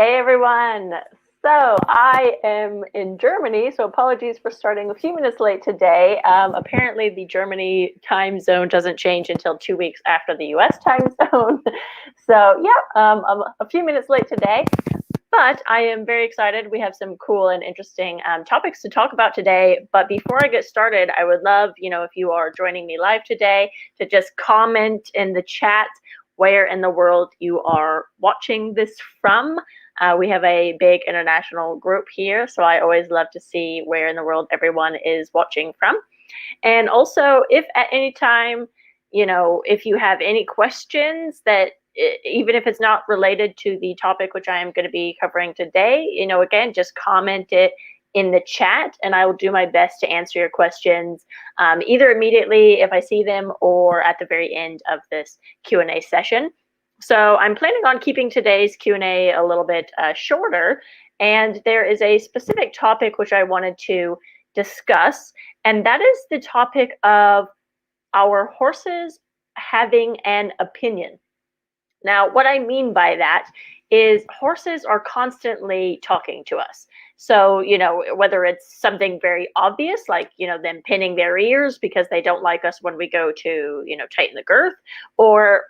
Hey everyone. So I am in Germany, so apologies for starting a few minutes late today. Apparently the Germany time zone doesn't change until 2 weeks after the US time zone. So yeah, I'm a few minutes late today, but I am very excited. We have some cool and interesting topics to talk about today. But before I get started, I would love, if you are joining me live today, to just comment in the chat where in the world you are watching this from. We have a big international group here, so I always love to see where in the world everyone is watching from. And also, if at any time, if you have any questions that, even if it's not related to the topic which I am going to be covering today, again, just comment it in the chat and I will do my best to answer your questions, either immediately if I see them or at the very end of this Q&A session. So I'm planning on keeping today's Q&A a little bit shorter, and there is a specific topic which I wanted to discuss, and that is the topic of our horses having an opinion. Now, what I mean by that is horses are constantly talking to us. So, whether it's something very obvious, like, them pinning their ears because they don't like us when we go to, tighten the girth, or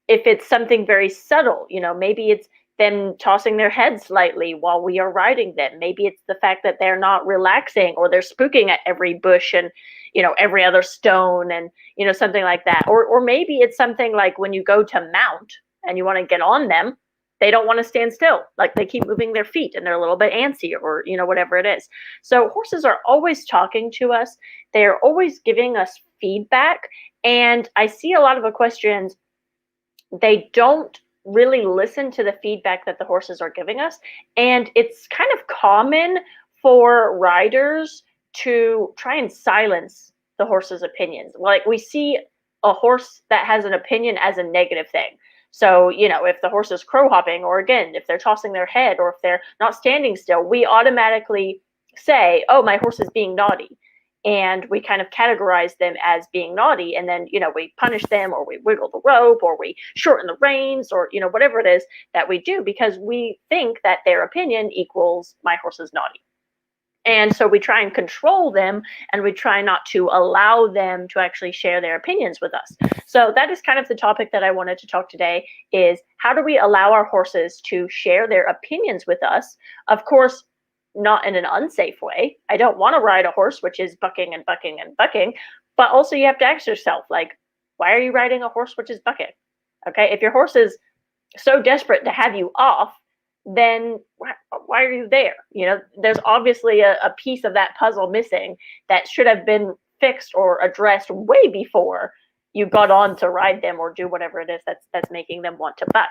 if it's something very subtle, maybe it's them tossing their head slightly while we are riding them. Maybe it's the fact that they're not relaxing, or they're spooking at every bush and, every other stone and, something like that. Or maybe it's something like when you go to mount and you want to get on them, they don't want to stand still. Like they keep moving their feet and they're a little bit antsy, or, whatever it is. So horses are always talking to us. They're always giving us feedback. And I see a lot of equestrians, they don't really listen to the feedback that the horses are giving us. And it's kind of common for riders to try and silence the horse's opinions. Like we see a horse that has an opinion as a negative thing. So, if the horse is crow hopping, or again, if they're tossing their head, or if they're not standing still, we automatically say, oh, my horse is being naughty. And we kind of categorize them as being naughty, and then we punish them, or we wiggle the rope, or we shorten the reins, or whatever it is that we do, because we think that their opinion equals my horse is naughty. And so we try and control them, and we try not to allow them to actually share their opinions with us. So that is kind of the topic that I wanted to talk today, is how do we allow our horses to share their opinions with us? Of course, not in an unsafe way. I don't want to ride a horse which is bucking and bucking and bucking, but also you have to ask yourself, like, why are you riding a horse which is bucking? Okay, if your horse is so desperate to have you off, then why are you there? There's obviously a piece of that puzzle missing that should have been fixed or addressed way before you got on to ride them or do whatever it is that's making them want to buck.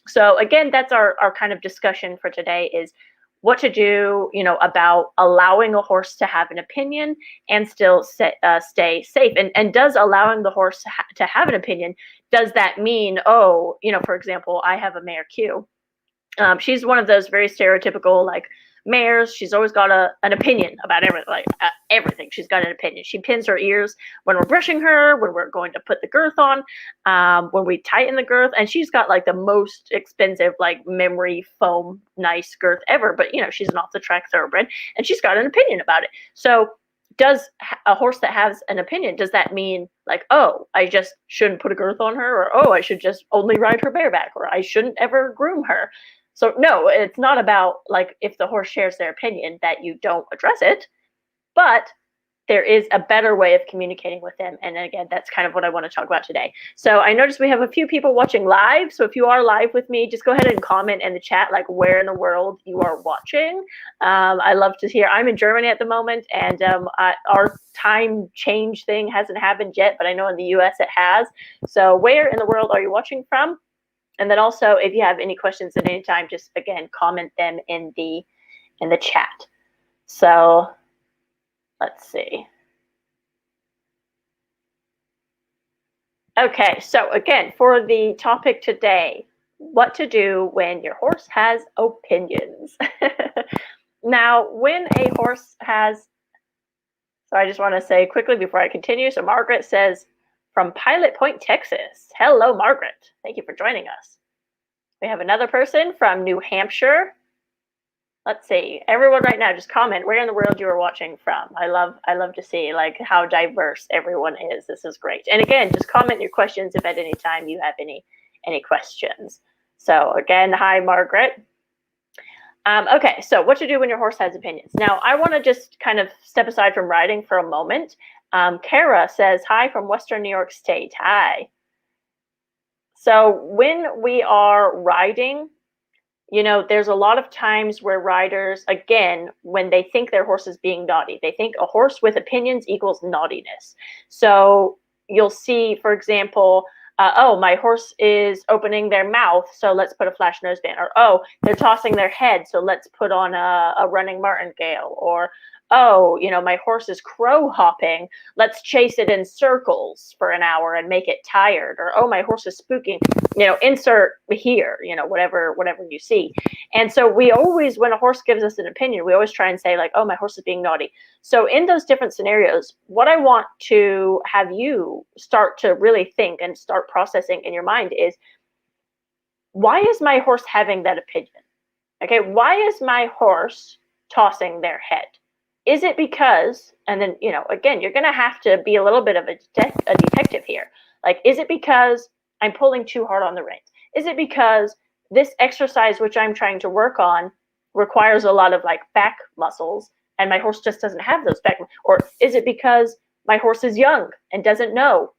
So again, that's our kind of discussion for today, is what to do, about allowing a horse to have an opinion and still stay safe. And does allowing the horse to have an opinion, does that mean, oh, for example, I have a mare Q. She's one of those very stereotypical, like, mares. She's always got an opinion about everything, everything. She's got an opinion. She pins her ears when we're brushing her, when we're going to put the girth on, when we tighten the girth. And she's got like the most expensive, like, memory foam, nice girth ever. But, she's an off-the-track thoroughbred, and she's got an opinion about it. So does a horse that has an opinion, does that mean, like, oh, I just shouldn't put a girth on her, or, oh, I should just only ride her bareback, or I shouldn't ever groom her? So no, it's not about, like, if the horse shares their opinion, that you don't address it, but there is a better way of communicating with them. And again, that's kind of what I want to talk about today. So I noticed we have a few people watching live. So if you are live with me, just go ahead and comment in the chat, like, where in the world you are watching. I love to hear. I'm in Germany at the moment, and our time change thing hasn't happened yet, but I know in the US it has. So where in the world are you watching from? And then also, if you have any questions at any time, just, again, comment them in the chat. So let's see. Okay, so again, for the topic today, what to do when your horse has opinions. Now, when a horse has, so I just want to say quickly before I continue, so Margaret says, from Pilot Point, Texas. Hello, Margaret. Thank you for joining us. We have another person from New Hampshire. Let's see. Everyone right now, just comment where in the world you are watching from. I love to see like how diverse everyone is. This is great. And again, just comment your questions if at any time you have any questions. So again, hi Margaret. Okay, so what to do when your horse has opinions. Now, I want to just kind of step aside from riding for a moment. Kara says, hi from Western New York State. Hi. So when we are riding, you know, there's a lot of times where riders, again, when they think their horse is being naughty, they think a horse with opinions equals naughtiness. So you'll see, for example, oh, my horse is opening their mouth, so let's put a flash noseband. Or, oh, they're tossing their head, so let's put on a running martingale. Or, oh, you know, my horse is crow hopping, let's chase it in circles for an hour and make it tired. Or, oh, my horse is spooking, you know, insert here, you know, whatever you see. And so we always, when a horse gives us an opinion, we always try and say like, oh, my horse is being naughty. So in those different scenarios, what I want to have you start to really think and start processing in your mind is, why is my horse having that opinion? Okay, why is my horse tossing their head? Is it because, and then, you know, again, you're going to have to be a little bit of a detective here. Like, is it because I'm pulling too hard on the reins? Is it because this exercise, which I'm trying to work on, requires a lot of like back muscles and my horse just doesn't have those back? Or is it because my horse is young and doesn't know?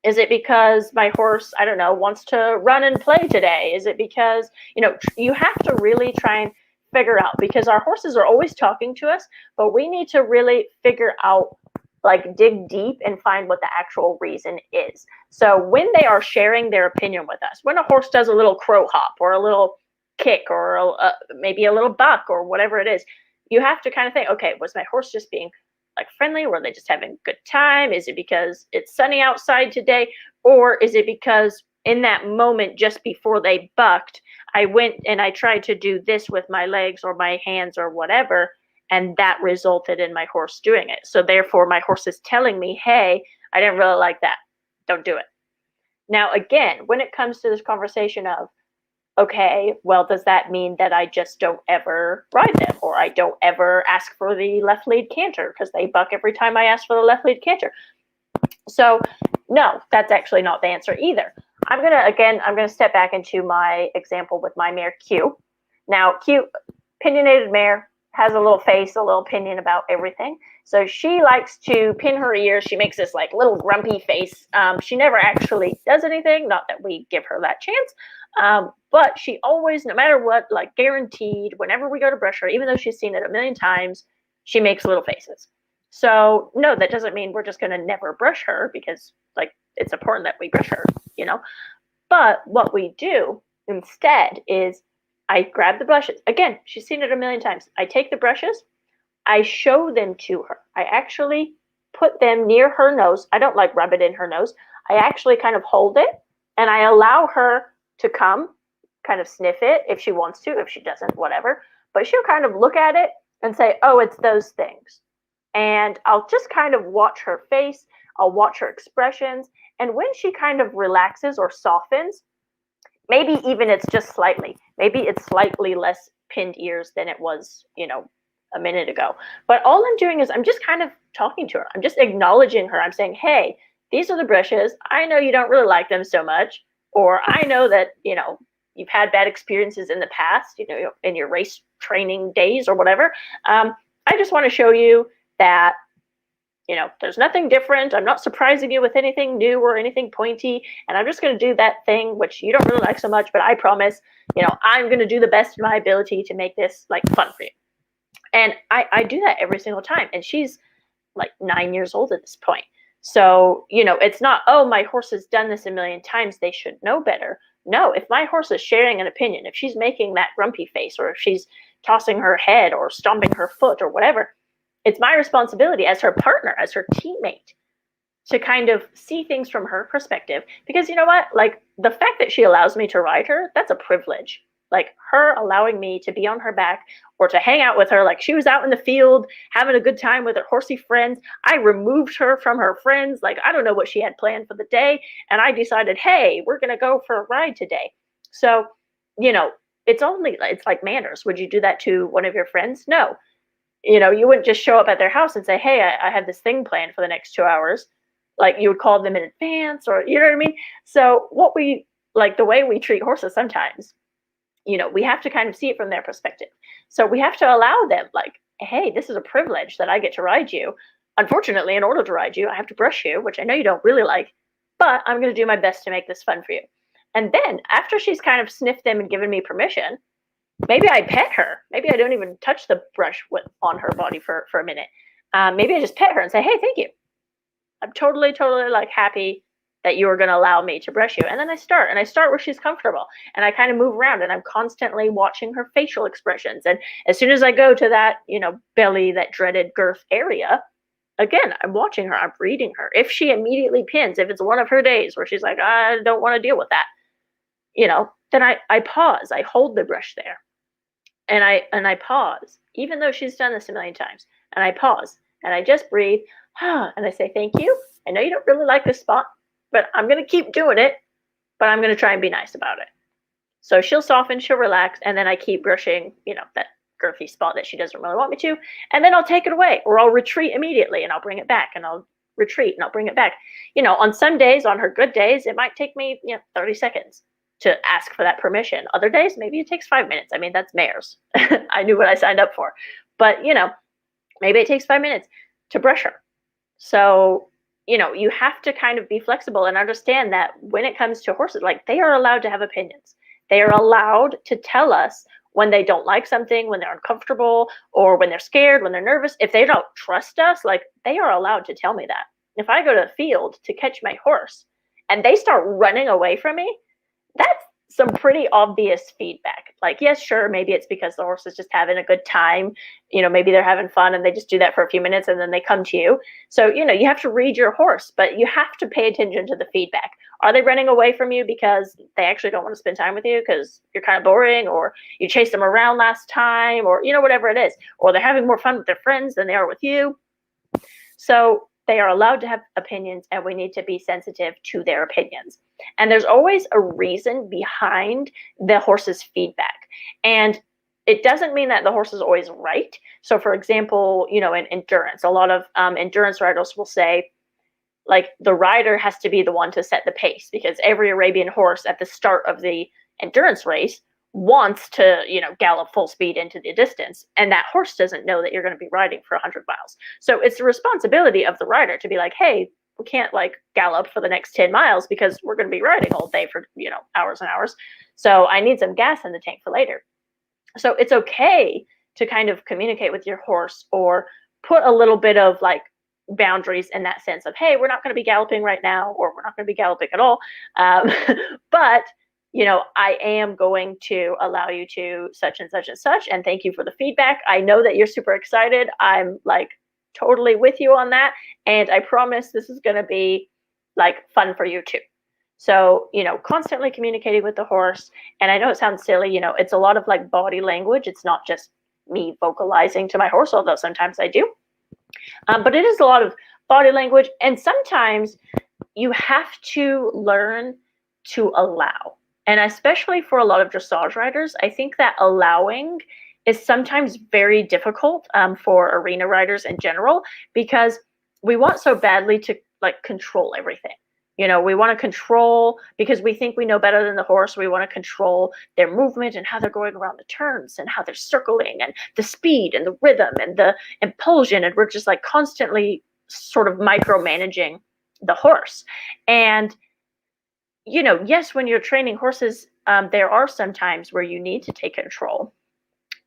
Is it because my horse, I don't know, wants to run and play today? Is it because, you know, you have to really try and figure out, because our horses are always talking to us, but we need to really figure out, like dig deep and find what the actual reason is. So when they are sharing their opinion with us, when a horse does a little crow hop or a little kick or maybe a little buck or whatever it is, you have to kind of think, okay, was my horse just being like friendly? Were they just having a good time? Is it because it's sunny outside today? Or is it because in that moment just before they bucked, I went and I tried to do this with my legs or my hands or whatever, and that resulted in my horse doing it. So therefore my horse is telling me, hey, I didn't really like that. Don't do it. Now, again, when it comes to this conversation of, okay, well, does that mean that I just don't ever ride them, or I don't ever ask for the left lead canter because they buck every time I ask for the left lead canter? So no, that's actually not the answer either. I'm gonna step back into my example with my mare Q. Now, Q, opinionated mare, has a little face, a little opinion about everything. So she likes to pin her ears. She makes this like little grumpy face. She never actually does anything, not that we give her that chance. But she always, no matter what, like guaranteed, whenever we go to brush her, even though she's seen it a million times, she makes little faces. So no, that doesn't mean we're just going to never brush her, because like it's important that we brush her, you know. But what we do instead is I grab the brushes. Again, she's seen it a million times. I take the brushes, I show them to her. I actually put them near her nose. I don't like rub it in her nose. I actually kind of hold it and I allow her to come, kind of sniff it if she wants to, if she doesn't, whatever. But she'll kind of look at it and say, oh, it's those things. And I'll just kind of watch her face. I'll watch her expressions. And when she kind of relaxes or softens, maybe even it's just slightly, maybe it's slightly less pinned ears than it was, you know, a minute ago. But all I'm doing is I'm just kind of talking to her. I'm just acknowledging her. I'm saying, hey, these are the brushes. I know you don't really like them so much. Or I know that, you know, you've had bad experiences in the past, you know, in your race training days or whatever. I just want to show you that, you know, there's nothing different. I'm not surprising you with anything new or anything pointy. And I'm just going to do that thing which you don't really like so much, but I promise, you know, I'm going to do the best of my ability to make this like fun for you. And I do that every single time. And she's like 9 years old at this point. So, you know, it's not, oh, my horse has done this a million times, they should know better. No, if my horse is sharing an opinion, if she's making that grumpy face, or if she's tossing her head or stomping her foot or whatever, it's my responsibility as her partner, as her teammate, to kind of see things from her perspective. Because you know what? Like, the fact that she allows me to ride her, that's a privilege. Like, her allowing me to be on her back or to hang out with her, like she was out in the field having a good time with her horsey friends. I removed her from her friends. Like, I don't know what she had planned for the day. And I decided, hey, we're going to go for a ride today. So it's like manners. Would you do that to one of your friends? No. You wouldn't just show up at their house and say, hey, I have this thing planned for the next 2 hours. Like, you would call them in advance, or, you know what I mean? So the way we treat horses sometimes, we have to kind of see it from their perspective. So we have to allow them, like, hey, this is a privilege that I get to ride you. Unfortunately, in order to ride you, I have to brush you, which I know you don't really like, but I'm going to do my best to make this fun for you. And then after she's kind of sniffed them and given me permission, maybe I pet her. Maybe I don't even touch the brush on her body for a minute. Maybe I just pet her and say, hey, thank you. I'm totally, totally like happy that you are going to allow me to brush you. And then I start where she's comfortable, and I kind of move around, and I'm constantly watching her facial expressions. And as soon as I go to that, belly, that dreaded girth area, again, I'm watching her, I'm reading her. If she immediately pins, if it's one of her days where she's like, I don't want to deal with that, then I pause, I hold the brush there. And I pause, even though she's done this a million times. And I pause, and I just breathe, and I say, thank you. I know you don't really like this spot, but I'm going to keep doing it, but I'm going to try and be nice about it. So she'll soften, she'll relax, and then I keep brushing, that girthy spot that she doesn't really want me to, and then I'll take it away, or I'll retreat immediately, and I'll bring it back, and I'll retreat, and I'll bring it back. On some days, on her good days, it might take me, 30 seconds to ask for that permission. Other days, maybe it takes 5 minutes. I mean, that's mares. I knew what I signed up for. But, maybe it takes 5 minutes to brush her. So, you have to kind of be flexible and understand that when it comes to horses, like, they are allowed to have opinions. They are allowed to tell us when they don't like something, when they're uncomfortable, or when they're scared, when they're nervous. If they don't trust us, like, they are allowed to tell me that. If I go to the field to catch my horse and they start running away from me, that's some pretty obvious feedback. Like, yes, sure, maybe it's because the horse is just having a good time. Maybe they're having fun and they just do that for a few minutes and then they come to you. So, you have to read your horse, but you have to pay attention to the feedback. Are they running away from you because they actually don't want to spend time with you because you're kind of boring, or you chased them around last time, or, whatever it is, or they're having more fun with their friends than they are with you? So they are allowed to have opinions, and we need to be sensitive to their opinions. And there's always a reason behind the horse's feedback. And it doesn't mean that the horse is always right. So, for example, in endurance, a lot of endurance riders will say, like, the rider has to be the one to set the pace, because every Arabian horse at the start of the endurance race wants to, gallop full speed into the distance. And that horse doesn't know that you're going to be riding for 100 miles. So it's the responsibility of the rider to be like, hey, we can't gallop for the next 10 miles because we're going to be riding all day for, hours and hours. So I need some gas in the tank for later. So it's okay to kind of communicate with your horse, or put a little bit of boundaries in that sense of, hey, we're not going to be galloping right now, or we're not going to be galloping at all. But I am going to allow you to such and such and such, and thank you for the feedback. I know that you're super excited. I'm totally with you on that, and I promise this is going to be fun for you too. So, constantly communicating with the horse. And I know it sounds silly, it's a lot of body language. It's not just me vocalizing to my horse, although sometimes I do. But it is a lot of body language, and sometimes you have to learn to allow. And especially for a lot of dressage riders, I think that allowing is sometimes very difficult for arena riders in general, because we want so badly to control everything. We want to control because we think we know better than the horse. We want to control their movement and how they're going around the turns and how they're circling and the speed and the rhythm and the impulsion. And we're just constantly sort of micromanaging the horse. And yes, when you're training horses, there are some times where you need to take control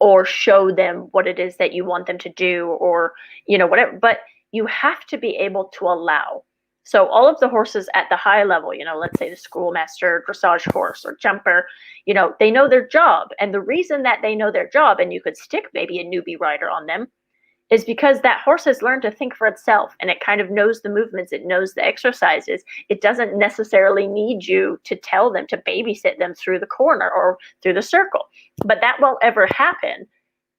or show them what it is that you want them to do, or, whatever. But you have to be able to allow. So all of the horses at the high level, let's say the schoolmaster, dressage horse, or jumper, they know their job. And the reason that they know their job, and you could stick maybe a newbie rider on them, is because that horse has learned to think for itself, and it kind of knows the movements, it knows the exercises. It doesn't necessarily need you to tell them to babysit them through the corner or through the circle. But that won't ever happen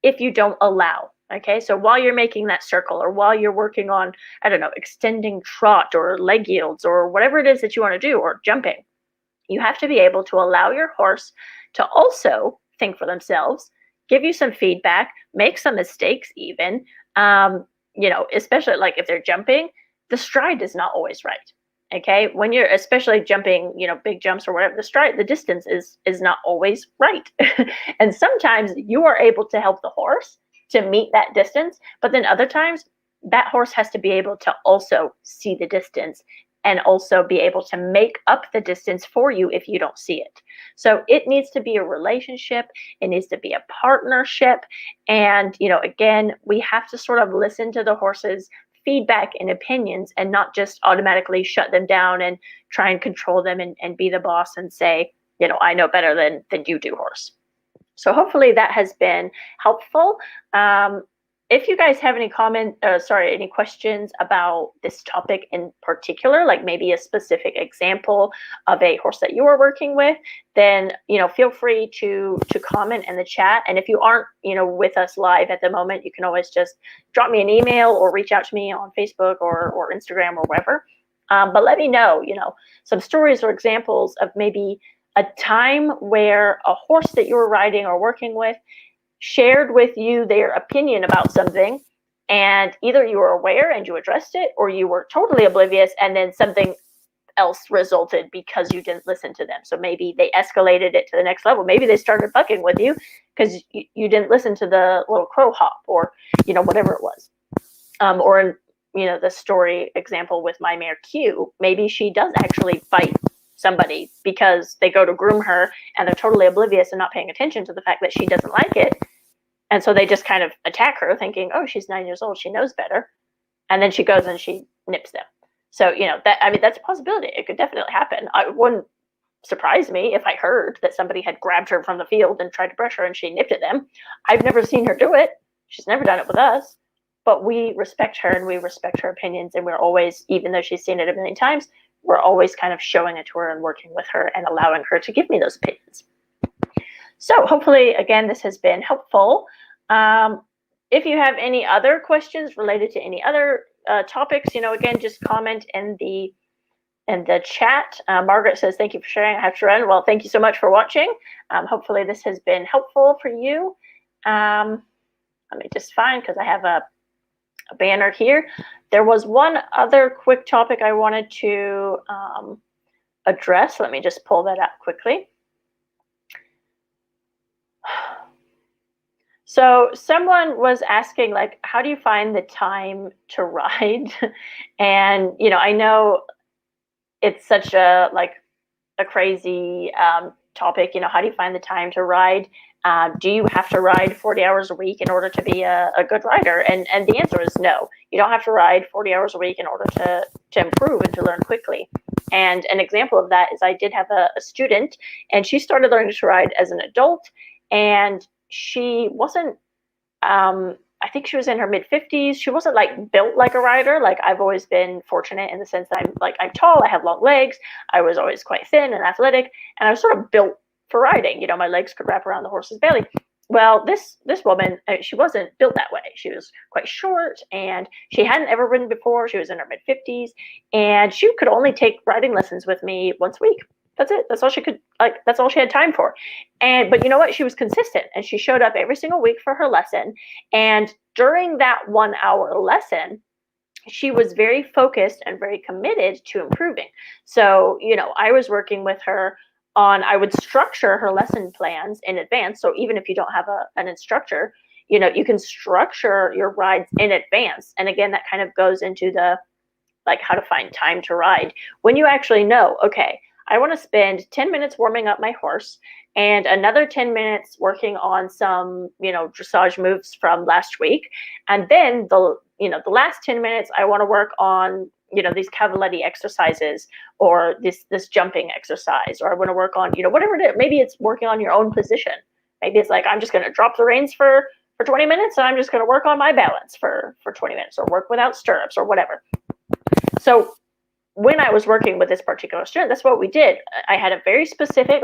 if you don't allow. Okay, so while you're making that circle, or while you're working on, I don't know, extending trot or leg yields or whatever it is that you want to do, or jumping, You have to be able to allow your horse to also think for themselves, give you some feedback, make some mistakes even, especially like if they're jumping, the stride is not always right. Okay, when you're especially jumping, big jumps or whatever, the distance is not always right. And sometimes you are able to help the horse to meet that distance, but then other times that horse has to be able to also see the distance and also be able to make up the distance for you if you don't see it. So it needs to be a relationship, it needs to be a partnership, and again, we have to sort of listen to the horse's feedback and opinions and not just automatically shut them down and try and control them and be the boss and say, I know better than you do, horse. So hopefully that has been helpful. If you guys have any any questions about this topic in particular, like maybe a specific example of a horse that you are working with, then feel free to comment in the chat. And if you aren't with us live at the moment, you can always just drop me an email or reach out to me on Facebook or Instagram or wherever. But let me know, some stories or examples of maybe a time where a horse that you were riding or working with shared with you their opinion about something, and either you were aware and you addressed it, or you were totally oblivious and then something else resulted because you didn't listen to them. So maybe they escalated it to the next level. Maybe they started bucking with you because you didn't listen to the little crow hop or whatever it was. Or the story example with my mare Q, maybe she does actually bite somebody because they go to groom her and they're totally oblivious and not paying attention to the fact that she doesn't like it. And so they just kind of attack her thinking, oh, she's 9 years old, she knows better. And then she goes and she nips them. So, that's a possibility. It could definitely happen. It wouldn't surprise me if I heard that somebody had grabbed her from the field and tried to brush her and she nipped at them. I've never seen her do it. She's never done it with us. But we respect her and we respect her opinions. And we're always, even though she's seen it a million times, we're always kind of showing it to her and working with her and allowing her to give me those opinions. So hopefully, again, this has been helpful. If you have any other questions related to any other topics, again, just comment in the chat. Margaret says, thank you for sharing. I have to run. Well, thank you so much for watching. Hopefully this has been helpful for you. Let me just find, because I have a banner here. There was one other quick topic I wanted to address. Let me just pull that up quickly. So someone was asking, like, how do you find the time to ride? And, I know it's such a crazy topic. How do you find the time to ride? Do you have to ride 40 hours a week in order to be a good rider? And the answer is no. You don't have to ride 40 hours a week in order to improve and to learn quickly. And an example of that is I did have a student, and she started learning to ride as an adult, and she wasn't, I think she was in her mid-50s. She wasn't built like a rider. I've always been fortunate in the sense that I'm tall, I have long legs, I was always quite thin and athletic, and I was sort of built for riding. My legs could wrap around the horse's belly. Well, this woman, she wasn't built that way. She was quite short, and she hadn't ever ridden before. She was in her mid-50s, and she could only take riding lessons with me once a week. That's it. That's all she could, that's all she had time for. But you know what? She was consistent, and she showed up every single week for her lesson. And during that 1 hour lesson, she was very focused and very committed to improving. So, I was working with her on, I would structure her lesson plans in advance. So even if you don't have an instructor, you can structure your rides in advance. And again, that kind of goes into the, how to find time to ride. When you actually know, okay, I want to spend 10 minutes warming up my horse and another 10 minutes working on some, dressage moves from last week. And then the last 10 minutes, I want to work on, these cavaletti exercises or this jumping exercise, or I want to work on, whatever it is. Maybe it's working on your own position. Maybe it's I'm just going to drop the reins for 20 minutes and I'm just going to work on my balance for 20 minutes or work without stirrups or whatever. So when I was working with this particular student, that's what we did. I had a very specific,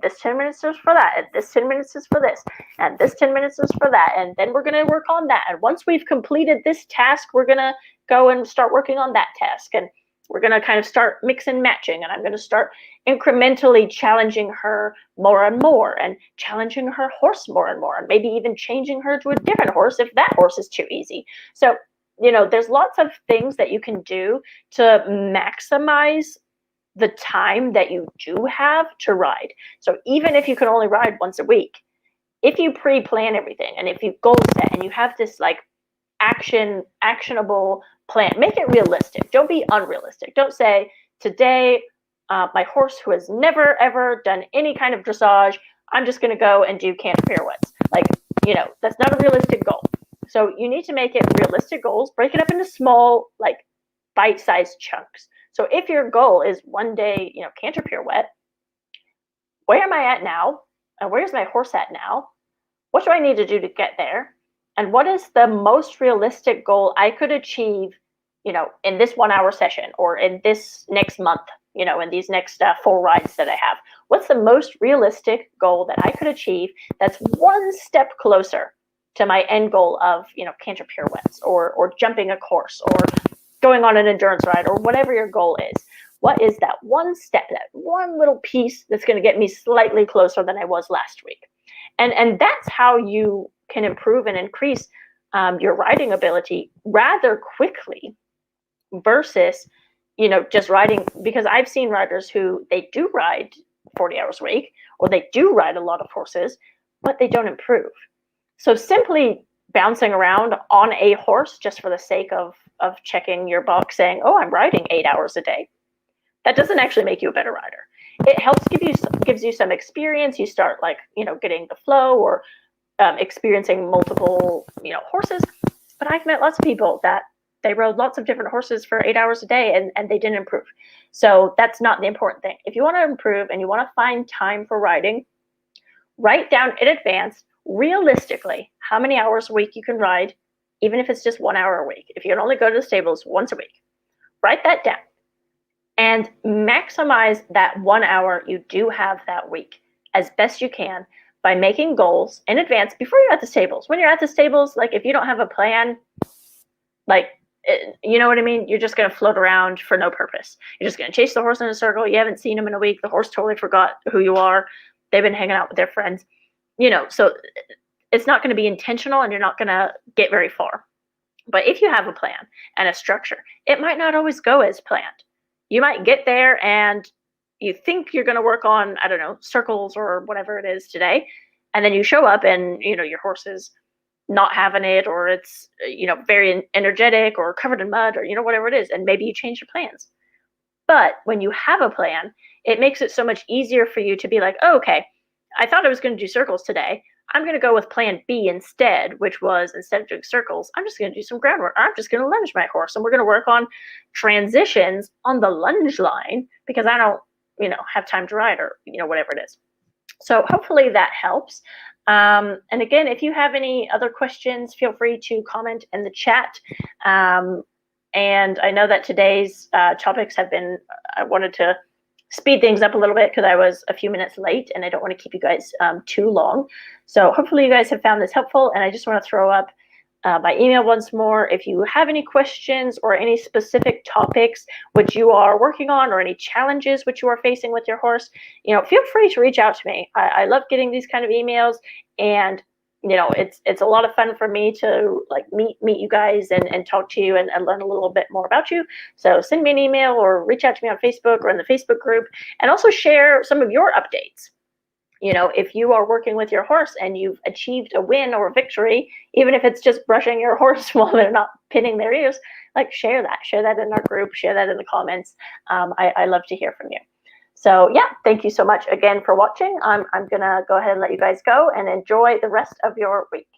this 10 minutes is for that, and this 10 minutes is for this, and this 10 minutes is for that, and then we're going to work on that. And once we've completed this task, we're going to go and start working on that task. And we're going to kind of start mix and matching, and I'm going to start incrementally challenging her more and more, and challenging her horse more and more, and maybe even changing her to a different horse if that horse is too easy. So, there's lots of things that you can do to maximize the time that you do have to ride. So even if you can only ride once a week, if you pre-plan everything, and if you goal set, and you have this like actionable plan, make it realistic. Don't be unrealistic. Don't say, today, my horse who has never ever done any kind of dressage, I'm just going to go and do canter pirouettes. Like, that's not a realistic goal. So you need to make it realistic goals, break it up into small, like bite-sized chunks. So if your goal is one day, canter pirouette, where am I at now? And where's my horse at now? What do I need to do to get there? And what is the most realistic goal I could achieve, in this 1 hour session, or in this next month, in these next 4 rides that I have? What's the most realistic goal that I could achieve that's one step closer to my end goal of, canter pirouettes, or jumping a course, or going on an endurance ride, or whatever your goal is? What is that one step, that one little piece that's going to get me slightly closer than I was last week? And that's how you can improve and increase your riding ability rather quickly, versus, just riding. Because I've seen riders who, they do ride 40 hours a week, or they do ride a lot of horses, but they don't improve. So simply bouncing around on a horse just for the sake of checking your box saying, oh, I'm riding 8 hours a day, that doesn't actually make you a better rider. It helps gives you some experience. You start getting the flow, or experiencing multiple horses. But I've met lots of people that they rode lots of different horses for 8 hours a day, and they didn't improve. So that's not the important thing. If you want to improve and you want to find time for riding, write down in advance, realistically, how many hours a week you can ride, even if it's just 1 hour a week. If you can only go to the stables once a week, write that down and maximize that 1 hour you do have that week as best you can by making goals in advance before you're at the stables. When you're at the stables, like, if you don't have a plan, like, you know what I mean? You're just going to float around for no purpose. You're just going to chase the horse in a circle. You haven't seen him in a week. The horse totally forgot who you are. They've been hanging out with their friends. So it's not going to be intentional, and you're not going to get very far. But if you have a plan and a structure, it might not always go as planned. You might get there and you think you're going to work on, I don't know, circles or whatever it is today. And then you show up and, your horse is not having it, or it's, very energetic or covered in mud, or, whatever it is. And maybe you change your plans. But when you have a plan, it makes it so much easier for you to be like, oh, okay, I thought I was going to do circles today. I'm going to go with plan B instead, which was, instead of doing circles, I'm just going to do some groundwork. I'm just going to lunge my horse, and we're going to work on transitions on the lunge line, because I don't, have time to ride, or, whatever it is. So hopefully that helps. And again, if you have any other questions, feel free to comment in the chat. And I know that today's topics have been, I wanted to speed things up a little bit because I was a few minutes late, and I don't want to keep you guys too long. So hopefully you guys have found this helpful, and I just want to throw up my email once more. If you have any questions or any specific topics which you are working on, or any challenges which you are facing with your horse, feel free to reach out to me. I love getting these kind of emails, and it's a lot of fun for me to meet you guys and talk to you and learn a little bit more about you. So send me an email, or reach out to me on Facebook or in the Facebook group, and also share some of your updates. If you are working with your horse and you've achieved a win or a victory, even if it's just brushing your horse while they're not pinning their ears, share that in our group, share that in the comments. I love to hear from you. So yeah, thank you so much again for watching. I'm gonna go ahead and let you guys go and enjoy the rest of your week.